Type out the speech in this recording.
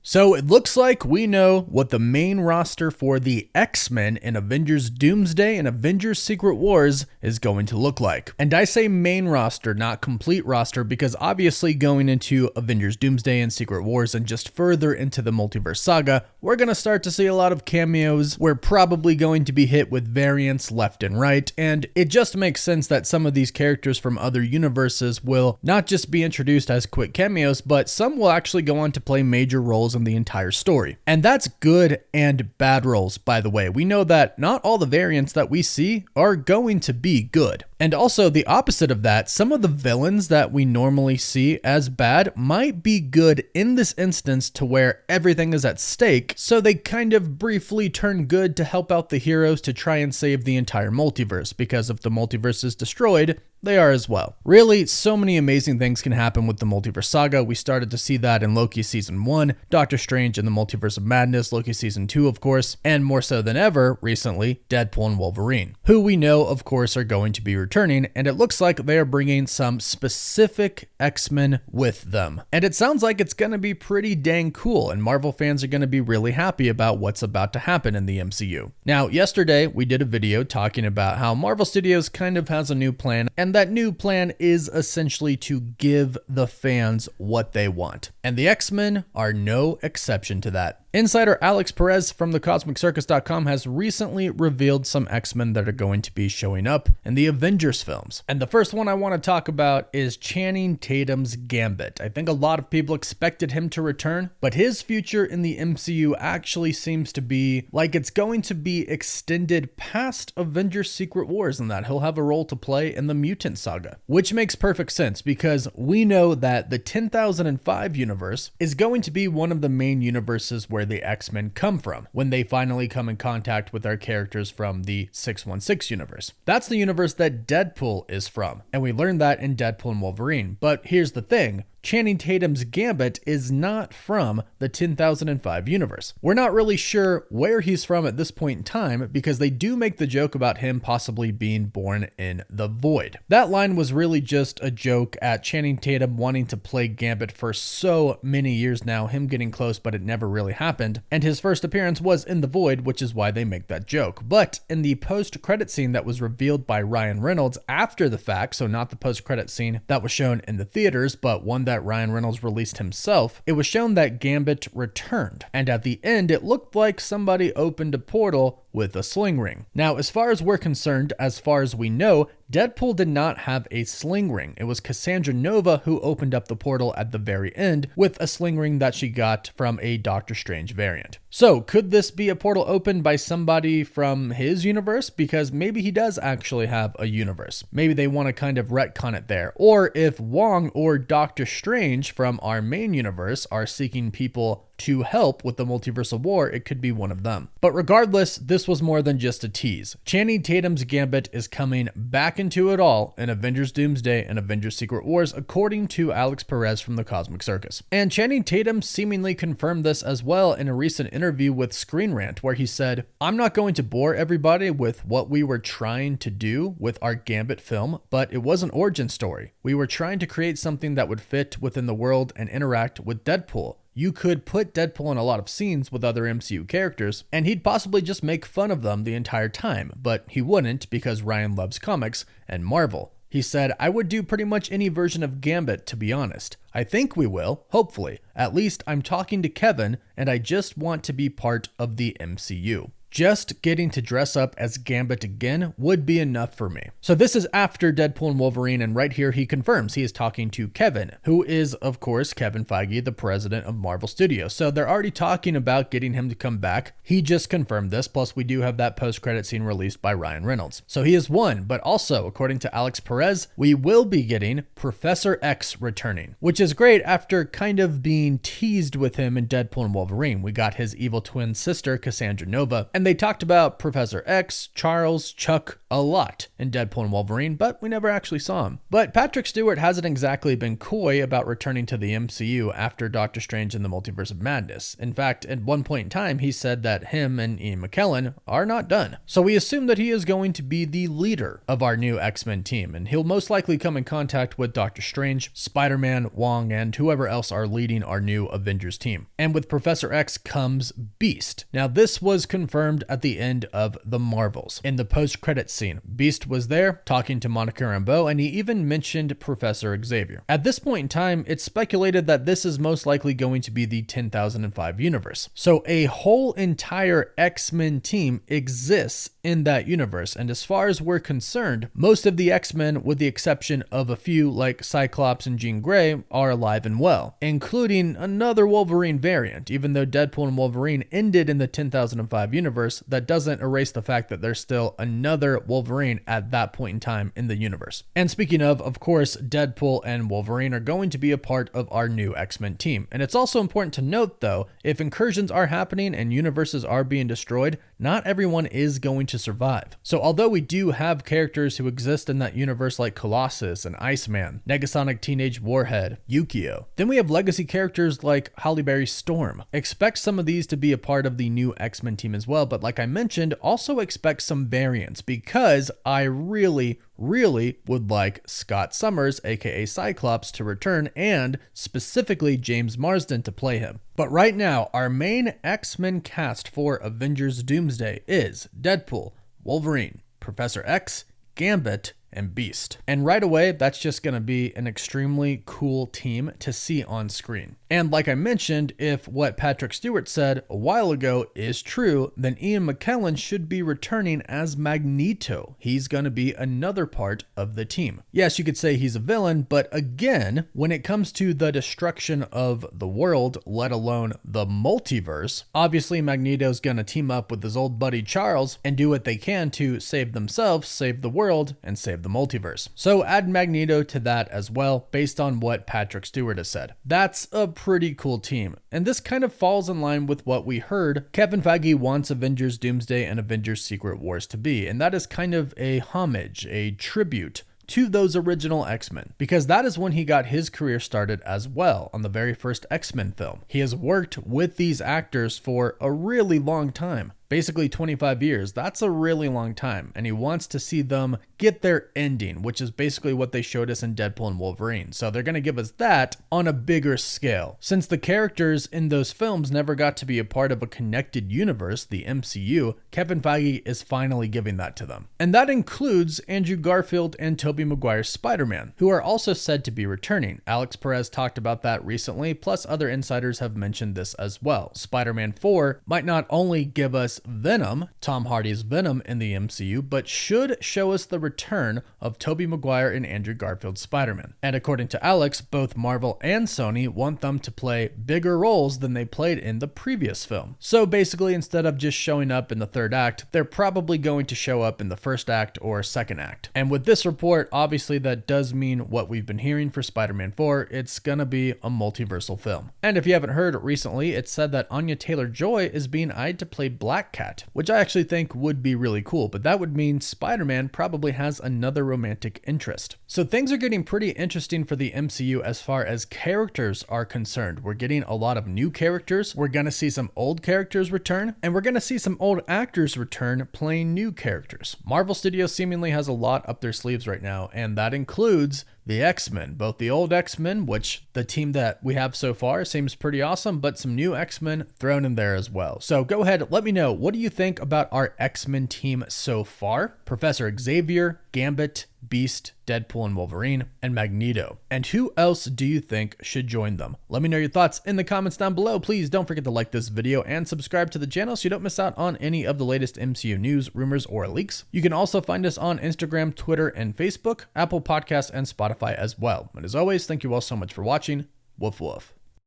So it looks like we know what the main roster for the X-Men in Avengers DOOMSDAY and Avengers Secret Wars is going to look like. And I say main roster, not complete roster, because obviously going into Avengers DOOMSDAY and Secret Wars and just further into the Multiverse Saga, we're going to start to see a lot of cameos. We're probably going to be hit with variants left and right, and it just makes sense that some of these characters from other universes will not just be introduced as quick cameos, but some will actually go on to play major roles in the entire story. And that's good and bad roles, by the way. We know that not all the variants that we see are going to be good. And also the opposite of that, some of the villains that we normally see as bad might be good in this instance to where everything is at stake, so they kind of briefly turn good to help out the heroes to try and save the entire multiverse, because if the multiverse is destroyed, they are as well. Really, so many amazing things can happen with the Multiverse Saga. We started to see that in Loki Season 1, Doctor Strange in the Multiverse of Madness, Loki Season 2, of course, and more so than ever, recently, Deadpool and Wolverine, who we know, of course, are going to be returning, and it looks like they are bringing some specific X-Men with them. And it sounds like it's going to be pretty dang cool, and Marvel fans are going to be really happy about what's about to happen in the MCU. Now, yesterday, we did a video talking about how Marvel Studios kind of has a new plan, and that new plan is essentially to give the fans what they want. And the X-Men are no exception to that. Insider Alex Perez from thecosmiccircus.com has recently revealed some X-Men that are going to be showing up in the Avengers films. And the first one I want to talk about is Channing Tatum's Gambit. I think a lot of people expected him to return, but his future in the MCU actually seems to be like it's going to be extended past Avengers Secret Wars, and that he'll have a role to play in the Mutant Saga, which makes perfect sense because we know that the 10,005 universe is going to be one of the main universes where the X-Men come from when they finally come in contact with our characters from the 616 universe. That's the universe that Deadpool is from, and we learned that in Deadpool and Wolverine. But here's the thing. Channing Tatum's Gambit is not from the 10,005 universe. We're not really sure where he's from at this point in time because they do make the joke about him possibly being born in the void. That line was really just a joke at Channing Tatum wanting to play Gambit for so many years now, him getting close, but it never really happened. And his first appearance was in the void, which is why they make that joke. But in the post-credit scene that was revealed by Ryan Reynolds after the fact, so not the post-credit scene that was shown in the theaters, but one that Ryan Reynolds released himself, it was shown that Gambit returned. And at the end, it looked like somebody opened a portal with a sling ring. Now, as far as we're concerned, as far as we know, Deadpool did not have a sling ring. It was Cassandra Nova who opened up the portal at the very end with a sling ring that she got from a Doctor Strange variant. So could this be a portal opened by somebody from his universe? Because maybe he does actually have a universe. Maybe they want to kind of retcon it there. Or if Wong or Doctor Strange from our main universe are seeking people to help with the Multiverse of War, it could be one of them. But regardless, this was more than just a tease. Channing Tatum's Gambit is coming back into it all in Avengers DOOMSDAY and Avengers Secret Wars, according to Alex Perez from the Cosmic Circus. And Channing Tatum seemingly confirmed this as well in a recent interview with Screen Rant, where he said, "I'm not going to bore everybody with what we were trying to do with our Gambit film, but it was an origin story. We were trying to create something that would fit within the world and interact with Deadpool. You could put Deadpool in a lot of scenes with other MCU characters, and he'd possibly just make fun of them the entire time, but he wouldn't because Ryan loves comics and Marvel." He said, "I would do pretty much any version of Gambit, to be honest. I think we will, hopefully. At least I'm talking to Kevin, and I just want to be part of the MCU. Just getting to dress up as Gambit again would be enough for me." So this is after Deadpool and Wolverine, and right here he confirms he is talking to Kevin, who is, of course, Kevin Feige, the president of Marvel Studios. So they're already talking about getting him to come back. He just confirmed this, plus we do have that post-credit scene released by Ryan Reynolds. So he is one, but also, according to Alex Perez, we will be getting Professor X returning, which is great after kind of being teased with him in Deadpool and Wolverine. We got his evil twin sister, Cassandra Nova, And they talked about Professor X, Charles, Chuck a lot in Deadpool and Wolverine, but we never actually saw him. But Patrick Stewart hasn't exactly been coy about returning to the MCU after Doctor Strange in the Multiverse of Madness. In fact, at one point in time, he said that him and Ian McKellen are not done. So we assume that he is going to be the leader of our new X-Men team, and he'll most likely come in contact with Doctor Strange, Spider-Man, Wong, and whoever else are leading our new Avengers team. And with Professor X comes Beast. Now, this was confirmed at the end of The Marvels. In the post-credits scene, Beast was there talking to Monica Rambeau, and he even mentioned Professor Xavier. At this point in time, it's speculated that this is most likely going to be the 10,005 universe. So a whole entire X-Men team exists in that universe, and as far as we're concerned, most of the X-Men, with the exception of a few like Cyclops and Jean Grey, are alive and well, including another Wolverine variant. Even though Deadpool and Wolverine ended in the 10,005 universe, that doesn't erase the fact that there's still another Wolverine at that point in time in the universe. And speaking of course, Deadpool and Wolverine are going to be a part of our new X-Men team. And it's also important to note though, if incursions are happening and universes are being destroyed, not everyone is going to survive. So although we do have characters who exist in that universe like Colossus and Iceman, Negasonic Teenage Warhead, Yukio, then we have legacy characters like Halle Berry's Storm. Expect some of these to be a part of the new X-Men team as well, but like I mentioned, also expect some variants, because I really would like Scott Summers, aka Cyclops, to return, and specifically James Marsden to play him. But right now, our main X-Men cast for Avengers Doomsday is Deadpool, Wolverine, Professor X, Gambit, and Beast. And right away, that's just going to be an extremely cool team to see on screen. And like I mentioned, if what Patrick Stewart said a while ago is true, then Ian McKellen should be returning as Magneto. He's going to be another part of the team. Yes, you could say he's a villain, but again, when it comes to the destruction of the world, let alone the multiverse, obviously Magneto's going to team up with his old buddy Charles and do what they can to save themselves, save the world, and save the multiverse. So add Magneto to that as well, based on what Patrick Stewart has said. That's a pretty cool team. And this kind of falls in line with what we heard Kevin Feige wants Avengers Doomsday and Avengers Secret Wars to be. And that is kind of a homage, a tribute to those original X-Men, because that is when he got his career started as well, on the very first X-Men film. He has worked with these actors for a really long time. Basically 25 years, that's a really long time, and he wants to see them get their ending, which is basically what they showed us in Deadpool and Wolverine. So they're going to give us that on a bigger scale. Since the characters in those films never got to be a part of a connected universe, the MCU, Kevin Feige is finally giving that to them. And that includes Andrew Garfield and Tobey Maguire's Spider-Man, who are also said to be returning. Alex Perez talked about that recently, plus other insiders have mentioned this as well. Spider-Man 4 might not only give us Venom, Tom Hardy's Venom in the MCU, but should show us the return of Tobey Maguire and Andrew Garfield's Spider-Man. And according to Alex, both Marvel and Sony want them to play bigger roles than they played in the previous film. So basically, instead of just showing up in the third act, they're probably going to show up in the first act or second act. And with this report, obviously that does mean what we've been hearing for Spider-Man 4, it's gonna be a multiversal film. And if you haven't heard, recently it said that Anya Taylor-Joy is being eyed to play Black Cat, which I actually think would be really cool, but that would mean Spider-Man probably has another romantic interest. So things are getting pretty interesting for the MCU as far as characters are concerned. We're getting a lot of new characters, we're gonna see some old characters return, and we're gonna see some old actors return playing new characters. Marvel Studios seemingly has a lot up their sleeves right now, and that includes the X-Men, both the old X-Men, which the team that we have so far seems pretty awesome, but some new X-Men thrown in there as well. So go ahead, let me know, what do you think about our X-Men team so far? Professor Xavier, Gambit, Beast, Deadpool and Wolverine, and Magneto. And who else do you think should join them? Let me know your thoughts in the comments down below. Please don't forget to like this video and subscribe to the channel so you don't miss out on any of the latest MCU news, rumors, or leaks. You can also find us on Instagram, Twitter, and Facebook, Apple Podcasts, and Spotify as well. And as always, thank you all so much for watching. Woof woof.